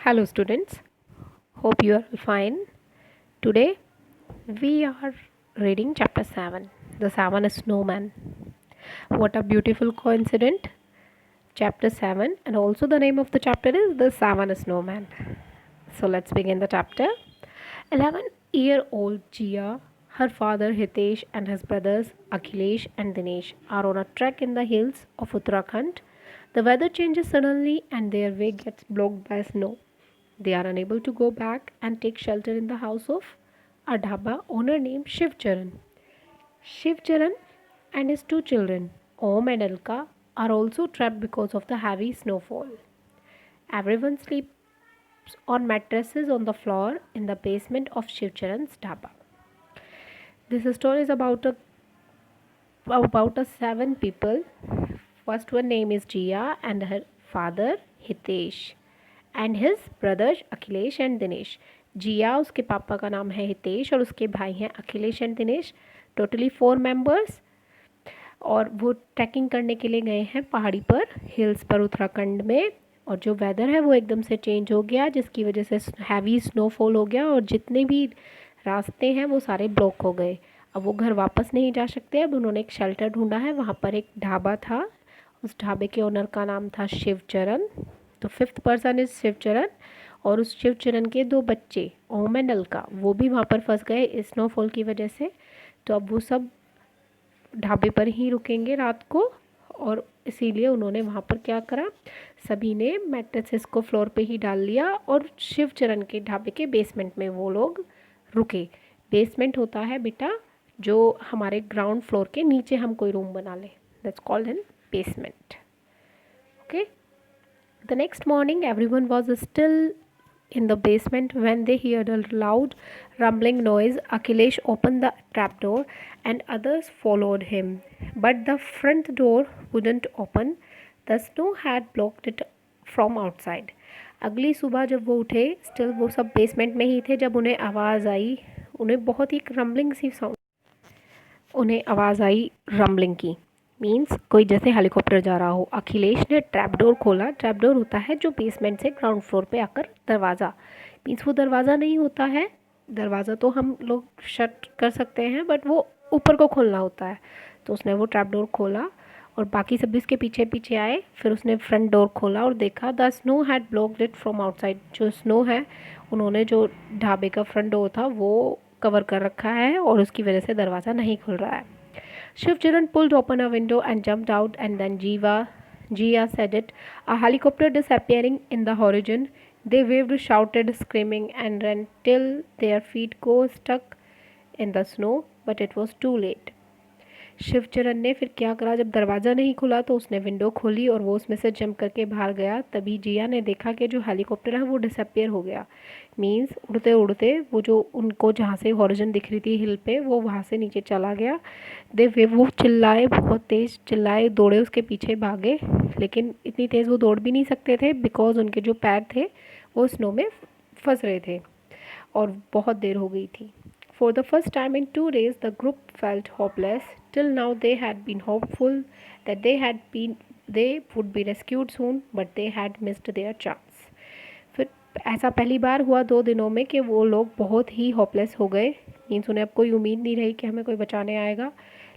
Hello, students. Hope you are all fine. Today we are reading chapter 7 The Seven Snowman. What a beautiful coincidence! Chapter 7, and also the name of the chapter is The Seven Snowman. So let's begin the chapter. 11-year-old Jia, her father Hitesh, and his brothers Akhilesh and Dinesh are on a trek in the hills of Uttarakhand. The weather changes suddenly and their way gets blocked by snow. They are unable to go back and take shelter in the house of a dhaba owner named Shiv Charan. Shiv Charan and his two children, Om and Alka, are also trapped because of the heavy snowfall. Everyone sleeps on mattresses on the floor in the basement of Shiv Charan's dhaba. This story is about a seven people. First one name is Jia and her father Hitesh and his brothers Akhilesh and Dinesh. Jiya उसके पापा का नाम है हितेश और उसके भाई हैं Akhilesh and Dinesh. Totally 4 members. और वो ट्रैकिंग करने के लिए गए हैं पहाड़ी पर, हिल्स पर उत्तराखंड में. और जो वेदर है वो एकदम से चेंज हो गया जिसकी वजह से हैवी स्नोफॉल हो गया और जितने भी रास्ते हैं वो सारे ब्लॉक हो गए. अब वो घर वापस नहीं जा सकते. अब उन्होंने एक शेल्टर ढूंढा है. वहाँ पर एक ढाबा था. उस ढाबे के ओनर का नाम था शिव चरण. तो 5th पर्सन इज शिव चरण. और उस शिव चरण के 2 बच्चे ओम एंड अलका वो भी वहाँ पर फंस गए स्नोफॉल की वजह से. तो अब वो सब ढाबे पर ही रुकेंगे रात को. और इसीलिए उन्होंने वहाँ पर क्या करा, सभी ने मैट्रेसेस को फ्लोर पे ही डाल लिया और शिव चरण के ढाबे के बेसमेंट में वो लोग रुके. बेसमेंट होता है बेटा जो हमारे ग्राउंड फ्लोर के नीचे हम कोई रूम बना लें. That's called an basement. Okay. The next morning, everyone was still in the basement when they heard a loud rumbling noise. Akhilesh opened the trapdoor and others followed him. But the front door wouldn't open. The snow had blocked it from outside. अगली सुबह जब वो उठे, still वो सब basement में ही थे जब उन्हें आवाज़ आई. उन्हें बहुत ही रम्बलिंग सी साउंड उन्हें आवाज़ आई रम्बलिंग की. मीन्स कोई जैसे हेलीकॉप्टर जा रहा हो. अखिलेश ने ट्रैपडोर खोला. ट्रैपडोर होता है जो बेसमेंट से ग्राउंड फ्लोर पे आकर दरवाज़ा. मीन्स वो दरवाज़ा नहीं होता है. दरवाज़ा तो हम लोग शट कर सकते हैं बट वो ऊपर को खोलना होता है. तो उसने वो ट्रैपडोर खोला और बाकी सब इसके पीछे पीछे आए. फिर उसने फ्रंट डोर खोला और देखा the snow had blocked it from outside. जो स्नो है उन्होंने जो ढाबे का फ्रंट डोर था वो कवर कर रखा है और उसकी वजह से दरवाज़ा नहीं खुल रहा है. Shiv Charan pulled open a window and jumped out, and then Jia said it. A helicopter disappearing in the horizon. They waved, shouted, screaming, and ran till their feet got stuck in the snow, but it was too late. Shiv चरण ने फिर क्या करा, जब दरवाज़ा नहीं खुला तो उसने विंडो खोली और वो उसमें से जंप करके बाहर गया. तभी जिया ने देखा कि जो हेलीकॉप्टर है वो डिसअपियर हो गया. मीन्स उड़ते उड़ते वो जो उनको जहाँ से हॉरिजन दिख रही थी हिल पे वो वहाँ से नीचे चला गया. वो चिल्लाए, बहुत तेज़ चिल्लाए, दौड़े उसके पीछे भागे. लेकिन इतनी तेज़ वो दौड़ भी नहीं सकते थे बिकॉज उनके जो पैर थे वो स्नो में फंस रहे थे और बहुत देर हो गई थी. For the first time in 2 days, the group felt hopeless. Till now, they had been hopeful that they would be rescued soon, but they had missed their chance. फिर ऐसा पहली बार हुआ 2 दिनों में कि वो लोग बहुत ही होपलेस हो गए. मीन्स उन्हें अब कोई उम्मीद नहीं रही कि हमें कोई बचाने आएगा.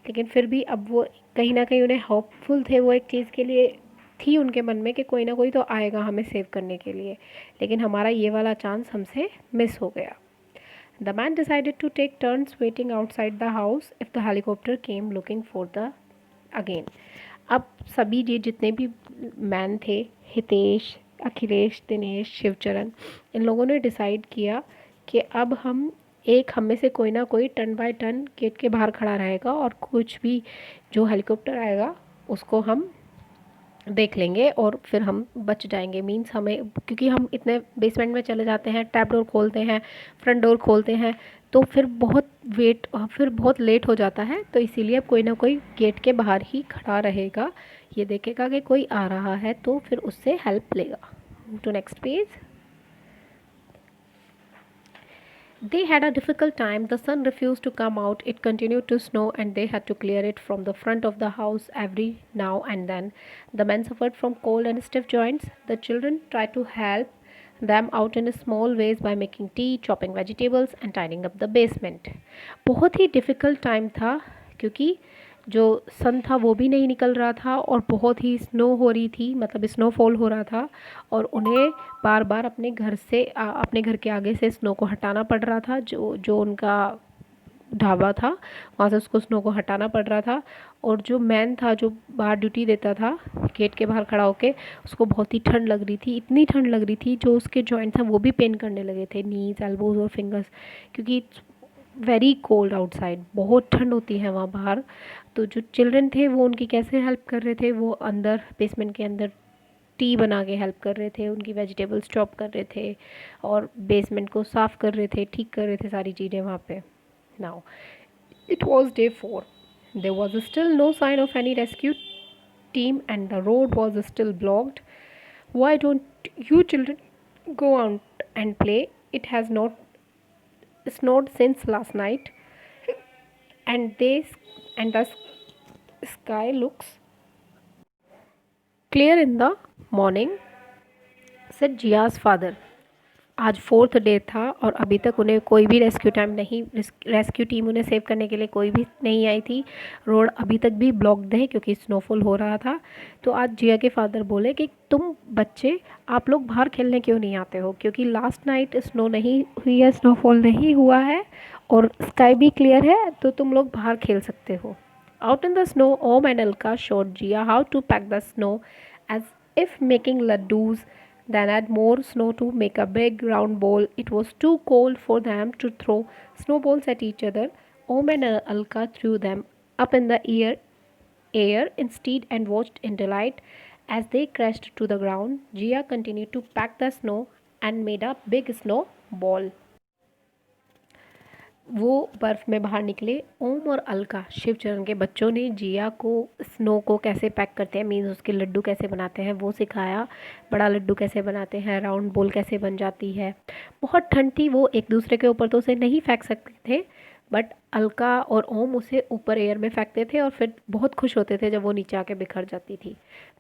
लेकिन फिर भी अब वो कहीं ना कहीं उन्हें होपफुल थे. वो एक चीज़ के लिए थी उनके मन में कि कोई ना कोई तो आएगा हमें सेव करने के लिए. लेकिन हमारा ये वाला चांस हमसे मिस हो गया. The man decided to take turns waiting outside the house if the helicopter came looking for the again. अब सभी ये जितने भी मैन थे, हितेश, अखिलेश, दिनेश, शिवचरण, इन लोगों ने डिसाइड किया कि अब हम में से कोई ना कोई टर्न बाय टर्न गेट के बाहर खड़ा रहेगा और कुछ भी जो हेलीकॉप्टर आएगा उसको हम देख लेंगे और फिर हम बच जाएंगे. मीन्स हमें, क्योंकि हम इतने बेसमेंट में चले जाते हैं, टैप डोर खोलते हैं, फ्रंट डोर खोलते हैं, तो फिर बहुत लेट हो जाता है. तो इसीलिए अब कोई ना कोई गेट के बाहर ही खड़ा रहेगा, ये देखेगा कि कोई आ रहा है तो फिर उससे हेल्प लेगा. To next page. They had a difficult time. The sun refused to come out. It continued to snow and they had to clear it from the front of the house every now and then. The men suffered from cold and stiff joints. The children tried to help them out in small ways by making tea, chopping vegetables and tidying up the basement. बहुत ही difficult time था क्योंकि जो सन था वो भी नहीं निकल रहा था और बहुत ही स्नो हो रही थी, मतलब स्नोफॉल हो रहा था और उन्हें बार बार अपने घर से अपने घर के आगे से स्नो को हटाना पड़ रहा था। जो जो उनका ढाबा था वहाँ से उसको स्नो को हटाना पड़ रहा था। और जो मैन था जो बाहर ड्यूटी देता था गेट के बाहर खड़ा होके, उसको बहुत ही ठंड लग रही थी, इतनी ठंड लग रही थी जो उसके जॉइंट्स हैं वो भी पेन करने लगे थे, नीज, एल्बोज और फिंगर्स, क्योंकि इट्स वेरी कोल्ड आउटसाइड, बहुत ठंड होती है वहाँ बाहर। तो जो चिल्ड्रन थे वो उनकी कैसे हेल्प कर रहे थे, वो अंदर बेसमेंट के अंदर टी बना के हेल्प कर रहे थे, उनकी वेजिटेबल्स चॉप कर रहे थे और बेसमेंट को साफ़ कर रहे थे, ठीक कर रहे थे सारी चीज़ें वहाँ पे। Now, it was day 4. There was still no sign of any rescue team and the road was still blocked. Why don't you children go out and play? It has not snowed since last night and the sky looks clear in the morning, said Jia's father. आज 4th day था और अभी तक उन्हें कोई भी rescue team उन्हें save करने के लिए कोई भी नहीं आई थी। रोड अभी तक भी ब्लॉक्ड है क्योंकि स्नोफॉल हो रहा था। तो आज जिया के फादर बोले कि तुम बच्चे, आप लोग बाहर खेलने क्यों नहीं आते हो, क्योंकि लास्ट नाइट स्नो नहीं हुई है, स्नोफॉल नहीं हुआ है और स्काई भी क्लियर है, तो तुम लोग बाहर खेल सकते हो। Out in the snow, ohm and Alka showed Jia how to pack the snow as if making laddus, then add more snow to make a big round ball. It was too cold for them to throw snowballs at each other. Om and Alka threw them up in the air instead and watched in delight as they crashed to the ground. Jia continued to pack the snow and made a big snow ball. वो बर्फ़ में बाहर निकले। ओम और अलका, शिवचरण के बच्चों ने जिया को स्नो को कैसे पैक करते हैं, मीन्स उसके लड्डू कैसे बनाते हैं वो सिखाया। बड़ा लड्डू कैसे बनाते हैं, राउंड बॉल कैसे बन जाती है। बहुत ठंड थी, वो एक दूसरे के ऊपर तो उसे नहीं फेंक सकते थे, बट अलका और ओम उसे ऊपर एयर में फेंकते थे और फिर बहुत खुश होते थे जब वो नीचे आके बिखर जाती थी।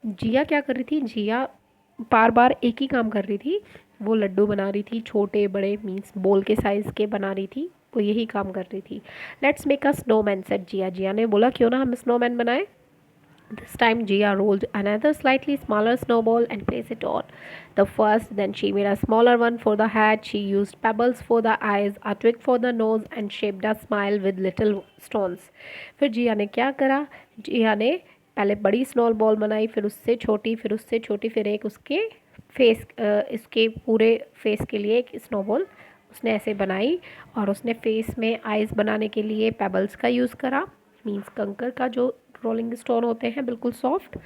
जिया क्या कर रही थी, जिया बार बार एक ही काम कर रही थी, वो लड्डू बना रही थी, छोटे बड़े मीन्स बॉल के साइज़ के बना रही थी, वो यही काम कर रही थी। Let's make a snowman, said Jiya. Jiya ने बोला क्यों ना हम स्नोमैन बनाएं। This time Jia rolled another slightly smaller snowball and placed it on the first. Then she made a smaller one for the head. She used pebbles for the eyes, a twig for the nose and shaped a smile with little stones. फिर जिया ने क्या करा, जिया ने पहले बड़ी स्नॉल ball बनाई, फिर उससे छोटी, फिर उससे छोटी, फिर एक उसके फेस, इसके पूरे फेस के लिए एक स्नोबॉल उसने ऐसे बनाई और उसने फेस में आइज़ बनाने के लिए पेबल्स का यूज़ करा, मीन्स कंकर का जो रोलिंग स्टोन होते हैं बिल्कुल सॉफ्ट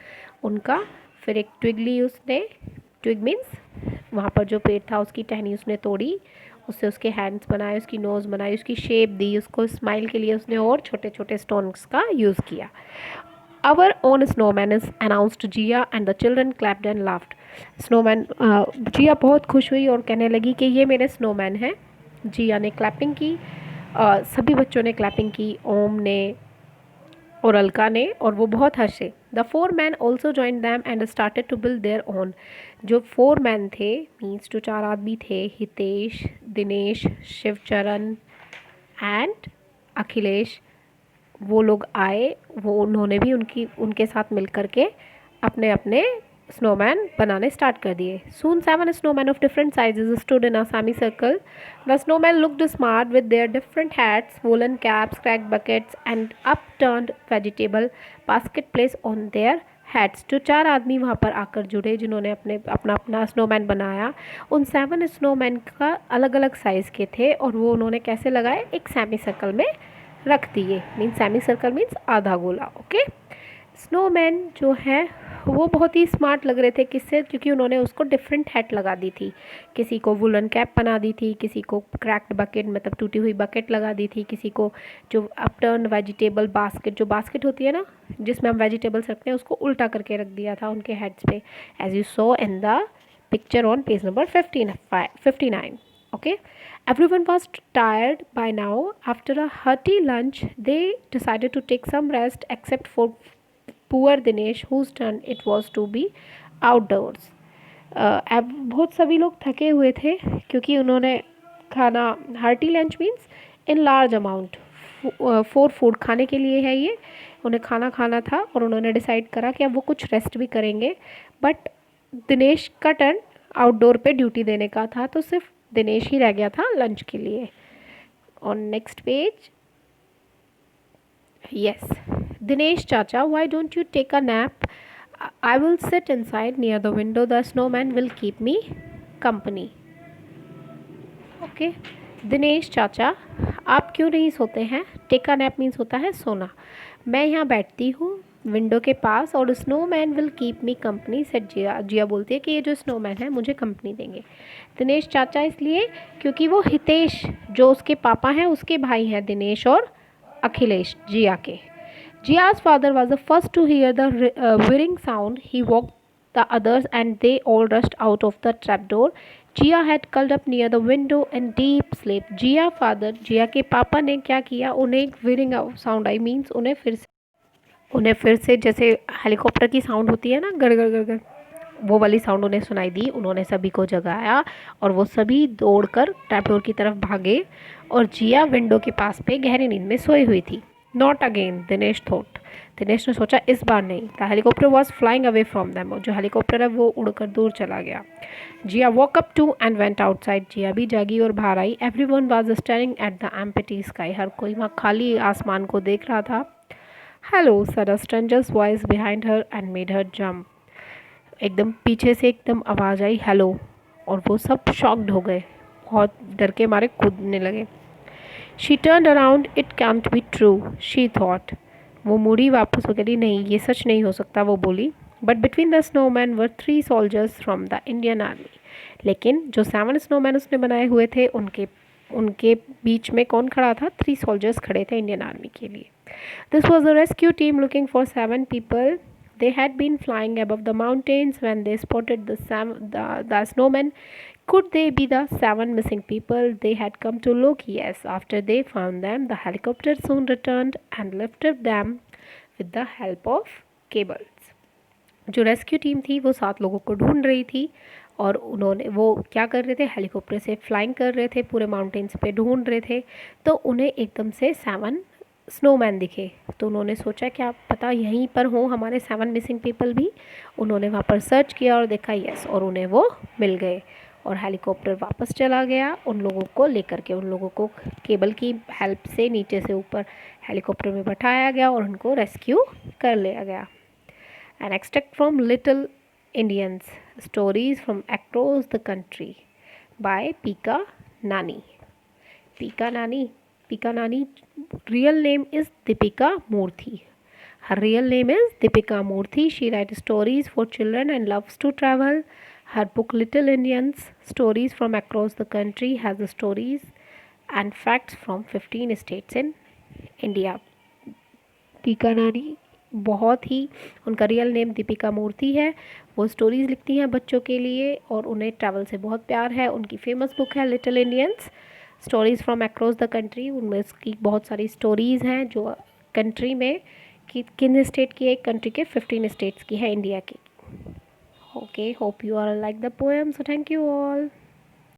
उनका। फिर एक ट्विग ली उसने, ट्विग मीन्स वहाँ पर जो पेड़ था उसकी टहनी उसने तोड़ी, उससे उसके हैंड्स बनाए, उसकी नोज़ बनाई, उसकी शेप दी, उसको स्माइल के लिए उसने और छोटे छोटे स्टोन्स का यूज़ किया। Our own snowman is announced Jia and the children clapped and laughed. Snowman, Jiya बहुत खुश हुई और कहने लगी कि ये मेरे स्नोमैन हैं। जिया ने क्लैपिंग की, सभी बच्चों ने क्लैपिंग की, ओम ने और अलका ने, और वो बहुत हंसे। The 4 man also join them and started to build their own. जो 4 मैन थे, मीन्स जो 4 आदमी थे, हितेश, दिनेश, शिवचरण एंड अखिलेश, वो लोग आए, वो उन्होंने भी उनके साथ मिल कर के अपने अपने snowman बनाने स्टार्ट कर दिए। Soon 7 snowmen of different sizes stood in a semicircle. The snowmen looked smart with their different hats, woolen caps, cracked buckets and upturned vegetable basket placed on their heads. जो 4 आदमी वहाँ पर आकर जुड़े जिन्होंने अपना अपना स्नोमैन बनाया, उन 7 स्नोमैन का अलग अलग साइज़ के थे और वो उन्होंने कैसे लगाए, एक सेमी सर्कल में रख दिए। मीन्स सेमी सर्कल मीन्स आधा गोला। ओके, स्नोमैन जो है वो बहुत ही स्मार्ट लग रहे थे, किससे, क्योंकि उन्होंने उसको डिफरेंट हैट लगा दी थी। किसी को वुलन कैप बना दी थी, किसी को क्रैक्ड बकेट मतलब टूटी हुई बकेट लगा दी थी, किसी को जो अपटर्न वेजिटेबल बास्केट, जो बास्केट होती है ना जिसमें हम वेजिटेबल्स रखते हैं, उसको उल्टा करके रख दिया था उनके हेड्स पे, as you saw in the picture on page number 59. Okay, everyone was tired by now. After a hearty lunch, they decided to take some rest, except for poor Dinesh, whose turn it was to be outdoors. अब बहुत सभी लोग थके हुए थे क्योंकि उन्होंने खाना, hearty lunch means in large amount, 4 food खाने के लिए है ये, उन्हें खाना खाना था और उन्होंने डिसाइड करा कि अब वो कुछ रेस्ट भी करेंगे। बट दिनेश का टर्न आउटडोर पे ड्यूटी देने का था, तो सिर्फ दिनेश ही रह गया था लंच के लिए। On next page, yes, Dinesh चाचा, why don't you take a nap? I will sit inside near the window. The snowman will keep me company. Okay, Dinesh चाचा आप क्यों नहीं सोते हैं? टेक अ नैप मीन्स होता है सोना। मैं यहाँ बैठती हूँ विंडो के पास और snowman will keep me company, said Jiya. Jiya बोलती है कि ये जो स्नोमैन है मुझे कंपनी देंगे। दिनेश चाचा इसलिए क्योंकि वो हितेश जो उसके पापा हैं उसके भाई हैं, दिनेश और अखिलेश जिया के। Jia's father was the first to hear the whirring sound. He woke the others and they all rushed out of the trapdoor. Jia had curled up near the window in deep sleep. Jia के पापा ने क्या किया, उन्हें एक whirring sound I means उन्हें फिर से जैसे हेलीकॉप्टर की साउंड होती है ना, गड़ गड़ गड़ गड़, वो वाली साउंड उन्हें सुनाई दी। उन्होंने सभी को जगाया और वो सभी दौड़कर ट्रैपडोर की तरफ भागे और जिया विंडो के पास पे गहरी नींद में सोई हुई थी। Not again, Dinesh thought. Dinesh ने सोचा इस बार नहीं। The helicopter was flying away from them. जो हेलीकॉप्टर है वो उड़कर दूर चला गया। Jiya woke up too and went outside. Jiya भी जागी और बाहर आई। Everyone was staring at the empty sky. हर कोई वहाँ खाली आसमान को देख रहा था। Hello, said a stranger's voice behind her and made her jump. एकदम पीछे से एकदम आवाज़ आई हेलो, और वो सब शॉक्ड हो गए, बहुत डर के मारे कूदने लगे। She turn around, it cantt be true, she thought. वो मुड़ी वापस हो गई, नहीं ये सच नहीं हो सकता, वो बोली। But between the snowman were 3 soldiers from the Indian army. लेकिन जो 7 स्नोमैन उसने बनाए हुए थे उनके उनके बीच में कौन खड़ा था? 3 सोल्जर्स खड़े थे इंडियन आर्मी के लिए। This was a rescue team looking for 7 people. They had been flying above the mountains when they spotted the snowmen. Could they be the 7 missing people? They had come to look. Yes, after they found them, the helicopter soon returned and lifted them with the help of cables. जो rescue team थी वो 7 लोगों को ढूंढ रही थी और वो क्या कर रहे थे? हेलीकॉप्टर से फ्लाइंग कर रहे थे, पूरे माउंटेन्स पे ढूंढ रहे थे। तो उन्हें एकदम से 7 स्नोमैन दिखे, तो उन्होंने सोचा क्या पता यहीं पर हो हमारे 7 मिसिंग पीपल भी। उन्होंने वहाँ पर सर्च किया और देखा, यस, और उन्हें वो मिल गए। और हेलीकॉप्टर वापस चला गया उन लोगों को लेकर के। उन लोगों को केबल की हेल्प से नीचे से ऊपर हेलीकॉप्टर में बैठाया गया और उनको रेस्क्यू कर लिया गया। An extract from Little Indians, Stories from Across the Country by Pika Nani. Pika Nani real name is Deepika Murthy. Her real name is Deepika Murthy. She writes stories for children and loves to travel. Her book Little Indians, Stories from Across the Country has the stories and facts from 15 states in India. पीका नानी बहुत ही, उनका real name Deepika मूर्ति है। वो stories लिखती हैं बच्चों के लिए और उन्हें ट्रैवल से बहुत प्यार है। उनकी फेमस बुक है little Indians, stories from across the country. उनमें उसकी बहुत सारी स्टोरीज़ हैं जो कंट्री में कि किन स्टेट की है, एक कंट्री के 15 स्टेट्स की है इंडिया की। Okay, hope you are like the poem, so thank you all.